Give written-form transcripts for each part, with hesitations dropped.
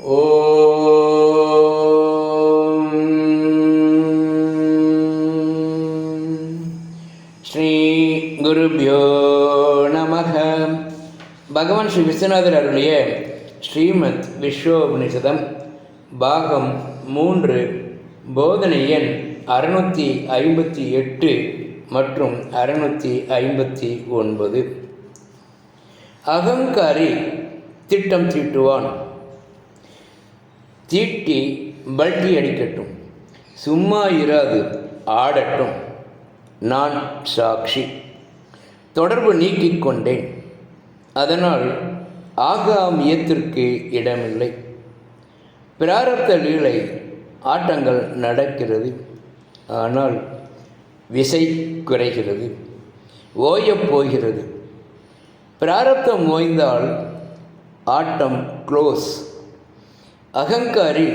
ஓம் ஸ்ரீ குருப்யோ நமக. பகவான் ஸ்ரீ விஸ்வநாதர் அருளிய ஸ்ரீமத் விஸ்வோபனிஷதம் பாகம் 3 போதனை எண் 658 மற்றும் 659. அகங்காரி திட்டம் தீட்டுவான். தீட்டி பல்டி அடிக்கட்டும், சும்மா இராது ஆடட்டும். நான் சாட்சி. தொடர்பு நீக்கிக் கொண்டேன், அதனால் ஆகாமியத்திற்கு இடமில்லை. பிராரப்த லீலை ஆட்டங்கள் நடக்கிறது, ஆனால் விசை குறைகிறது, ஓயப் போகிறது. பிராரப்தம் ஓய்ந்தால் ஆட்டம் க்ளோஸ். அகங்காரி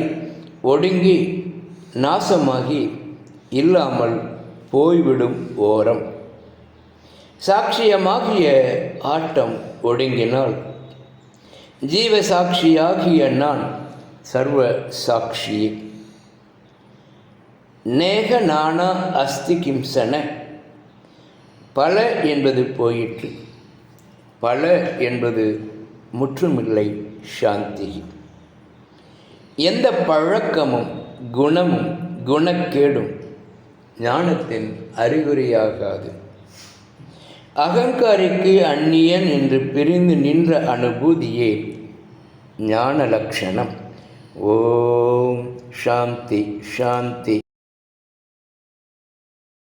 ஒடுங்கி நாசமாகி இல்லாமல் போய்விடும் ஓரம். சாட்சியமாகிய ஆட்டம் ஒடுங்கினால் ஜீவசாட்சியாகிய நான் சர்வ சாட்சியே. நேக நானா அஸ்தி கிம்சன. பல என்பது போயிற்று, பல என்பது முற்றுமில்லை சாந்தி. எந்த பழக்கமும் குணமும் குணக்கேடும் ஞானத்தின் அறிகுறியாகாது. அகங்காரிக்கு அந்நியன் என்று பிரிந்து நின்ற அனுபூதியே ஞான லட்சணம். ஓம் சாந்தி சாந்தி.